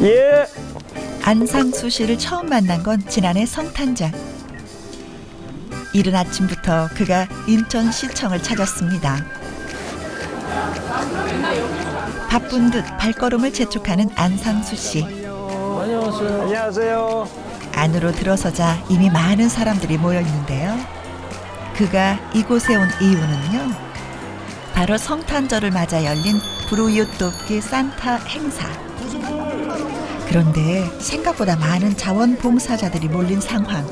예. 안상수 씨를 처음 만난 건 지난해 성탄절. 이른 아침부터 그가 인천시청을 찾았습니다. 바쁜 듯 발걸음을 재촉하는 안상수 씨. 안녕하세요. 안녕하세요. 안으로 들어서자 이미 많은 사람들이 모여 있는데요. 그가 이곳에 온 이유는요. 바로 성탄절을 맞아 열린 불우이웃 돕기 산타 행사. 그런데 생각보다 많은 자원봉사자들이 몰린 상황.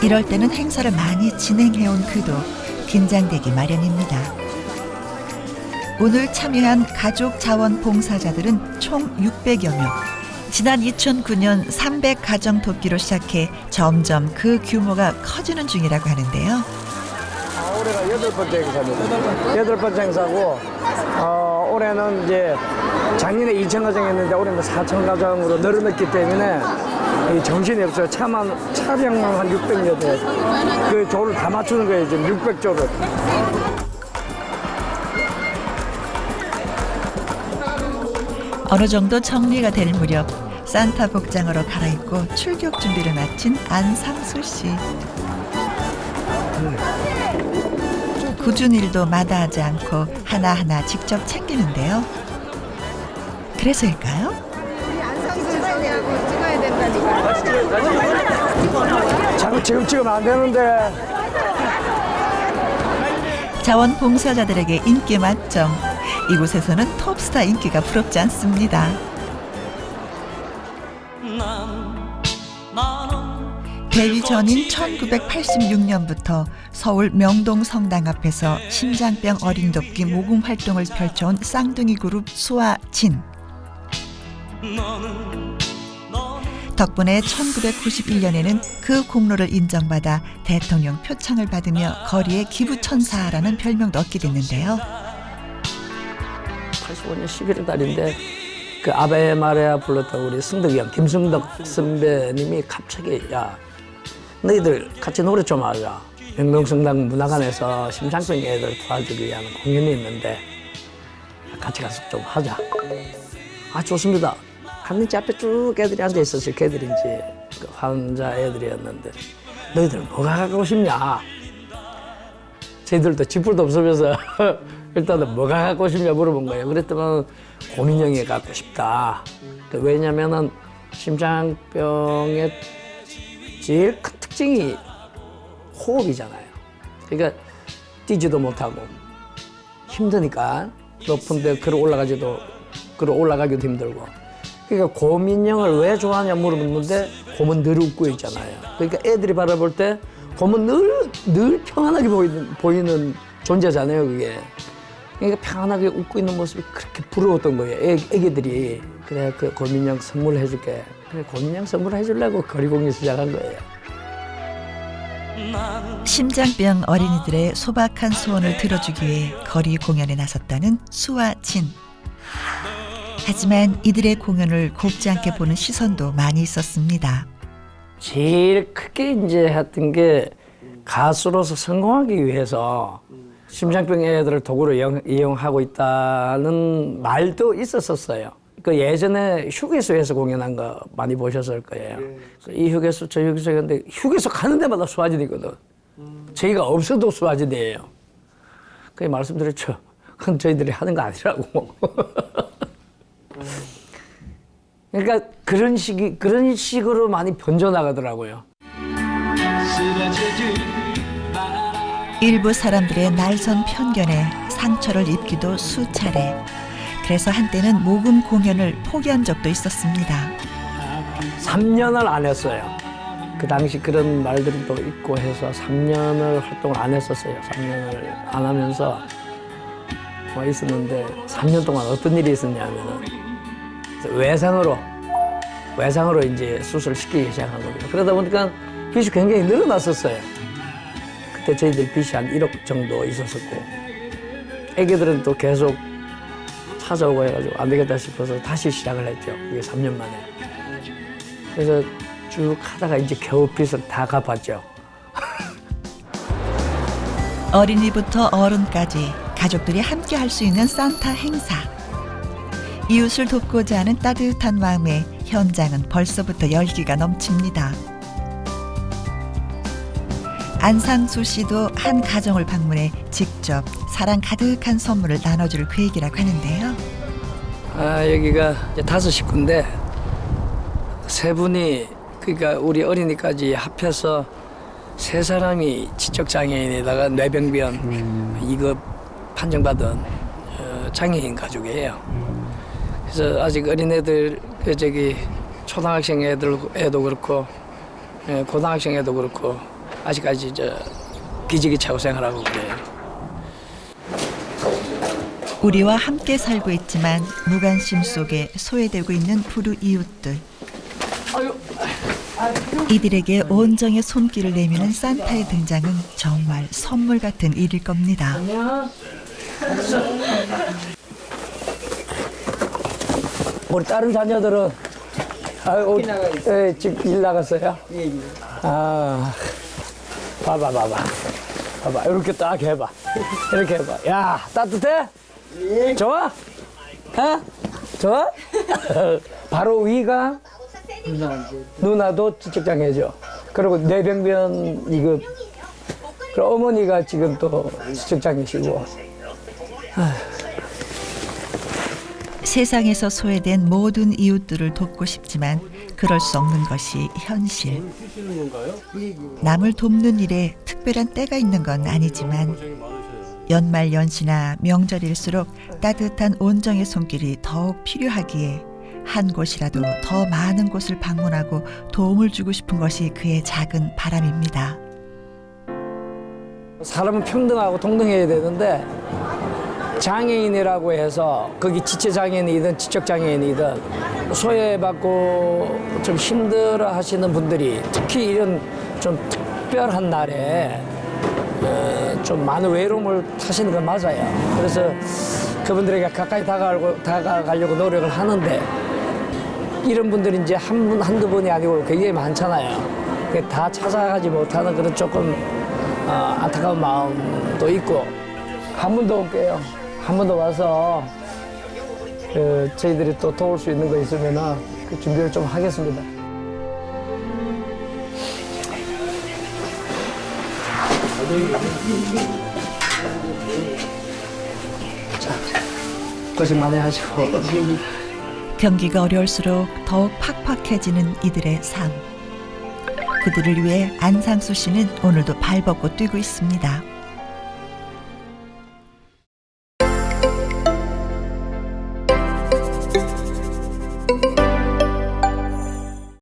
이럴 때는 행사를 많이 진행해온 그도 긴장되기 마련입니다. 오늘 참여한 가족 자원봉사자들은 총 600여 명. 지난 2009년 300가정 돕기로 시작해 점점 그 규모가 커지는 중이라고 하는데요. 올해가 8번째 행사입니다. 8번째 행사고 올해는 이제 작년에 2,000가정 했는데 올해는 4,000가정으로 늘어났기 때문에 정신이 없어요. 차량만 한 600여 대. 그 조를 다 맞추는 거예요. 지금 600조를. 어느 정도 정리가 될 무렵 산타 복장으로 갈아입고 출격 준비를 마친 안상수 씨. 굳은 일도 마다하지 않고 하나하나 직접 챙기는데요. 그래서일까요? 우리 안상수 선이하고 찍어야 된다니까. 자꾸 지금 찍으면 안 되는데. 자원봉사자들에게 인기 만점. 이곳에서는 톱스타 인기가 부럽지 않습니다. 데뷔 전인 1986년부터 서울 명동 성당 앞에서 심장병 어린 돕기 모금 활동을 펼쳐온 쌍둥이 그룹 수아 진. 덕분에 1991년에는 그 공로를 인정받아 대통령 표창을 받으며 거리의 기부천사라는 별명도 얻게 됐는데요. 85년 11월 달인데 그 아베 마리아 불렀던 우리 승덕이 형 김승덕 선배님이 갑자기 야 너희들 같이 노래 좀 하자. 명동성당 문화관에서 심장병 애들 도와주기 위한 공연이 있는데 같이 가서 좀 하자. 아 좋습니다. 갔는지 앞에 쭉 애들이 앉아 있었어요. 걔들인지 그 환자 애들이었는데 너희들 뭐가 갖고 싶냐? 저희들도 지풀도 없으면서 일단은 뭐가 갖고 싶냐 물어본 거예요. 그랬더니 고민형이 갖고 싶다. 왜냐면은 심장병의 제일 큰 특징이 호흡이잖아요. 그러니까 뛰지도 못하고 힘드니까 높은 데 올라가기도 힘들고. 그러니까 고민형을 왜 좋아하냐 물어봤는데 곰은 늘 웃고 있잖아요. 그러니까 애들이 바라볼 때 곰은 늘 평안하게 보이는 존재잖아요, 그게. 그러니까 평안하게 웃고 있는 모습이 그렇게 부러웠던 거예요. 애기들이. 그래, 그 고민형 선물해줄게. 그래, 고민형 선물해주려고 거리공연 시작한 거예요. 심장병 어린이들의 소박한 소원을 들어주기 위해 거리 공연에 나섰다는 수아 진. 하지만 이들의 공연을 곱지 않게 보는 시선도 많이 있었습니다. 제일 크게 이제 했던 게 가수로서 성공하기 위해서 심장병 애들을 도구로 이용하고 있다는 말도 있었었어요. 그 예전에 휴게소에서 공연한 거 많이 보셨을 거예요. 이 휴게소, 저 휴게소, 근데 휴게소 가는 데마다 수화진이거든. 저희가 없어도 수화진이에요. 그게 말씀드렸죠. 그건 저희들이 하는 거 아니라고. 그러니까 그런 식으로 많이 번져나가더라고요. 일부 사람들의 날선 편견에 상처를 입기도 수차례. 그래서 한때는 모금 공연을 포기한 적도 있었습니다. 3년을 안 했어요. 그 당시 그런 말들도 있고 해서 3년을 활동을 안 했었어요. 3년을 안 하면서 뭐 있었는데 3년 동안 어떤 일이 있었냐면은 외상으로 이제 수술을 시키기 시작한 겁니다. 그러다 보니까 빚이 굉장히 늘어났었어요. 그때 저희들 빚이 한 1억 정도 있었었고 애기들은 또 계속 찾아오고 해가지고 안 되겠다 싶어서 다시 시작을 했죠. 그게 3년 만에. 그래서 쭉 하다가 이제 겨우 빚을 다 갚았죠. 어린이부터 어른까지 가족들이 함께 할 수 있는 산타 행사. 이웃을 돕고자 하는 따뜻한 마음에 현장은 벌써부터 열기가 넘칩니다. 안상수 씨도 한 가정을 방문해 직접 사랑 가득한 선물을 나눠줄 계획이라고 하는데요. 여기가 이제 5식구인데 세 분이 그러니까 우리 어린이까지 합해서 3사람이 지적장애인에다가 뇌병변 2급 판정받은 장애인 가족이에요. 그래서 아직 어린애들 저기 초등학생 애도 그렇고 고등학생 애도 그렇고 아직까지 기지개 차고 생활하고 그래요. 우리와 함께 살고 있지만 무관심 속에 소외되고 있는 불우 이웃들. 이들에게 온정의 손길을 내미는 산타의 등장은 정말 선물 같은 일일 겁니다. 우리 다른 자녀들은 지금 일 나갔어요? 예. 봐봐 이렇게 딱 해봐. 이렇게 해봐. 야 따뜻해? 예. 좋아? 좋아? 바로 위가 누나도 지적장애죠. 그리고 뇌병변 2급. 그리고 어머니가 지금 또 지적장애시고. 세상에서 소외된 모든 이웃들을 돕고 싶지만 그럴 수 없는 것이 현실. 남을 돕는 일에 특별한 때가 있는 건 아니지만 연말 연시나 명절일수록 따뜻한 온정의 손길이 더욱 필요하기에 한 곳이라도 더 많은 곳을 방문하고 도움을 주고 싶은 것이 그의 작은 바람입니다. 사람은 평등하고 동등해야 되는데 장애인이라고 해서 거기 지체장애인이든 지적장애인이든 소외받고 좀 힘들어 하시는 분들이 특히 이런 좀 특별한 날에 좀 많은 외로움을 타시는 건 맞아요. 그래서 그분들에게 가까이 다가가려고 노력을 하는데 이런 분들이 이제 한두 분이 아니고 굉장히 많잖아요. 다 찾아가지 못하는 그런 조금 안타까운 마음도 있고 한 번 더 올게요. 한 번 더 와서 저희들이 또 도울 수 있는 거 있으면 그 준비를 좀 하겠습니다. 자, 고생 많이 하시고. 경기가 어려울수록 더욱 팍팍해지는 이들의 삶. 그들을 위해 안상수 씨는 오늘도 발벗고 뛰고 있습니다.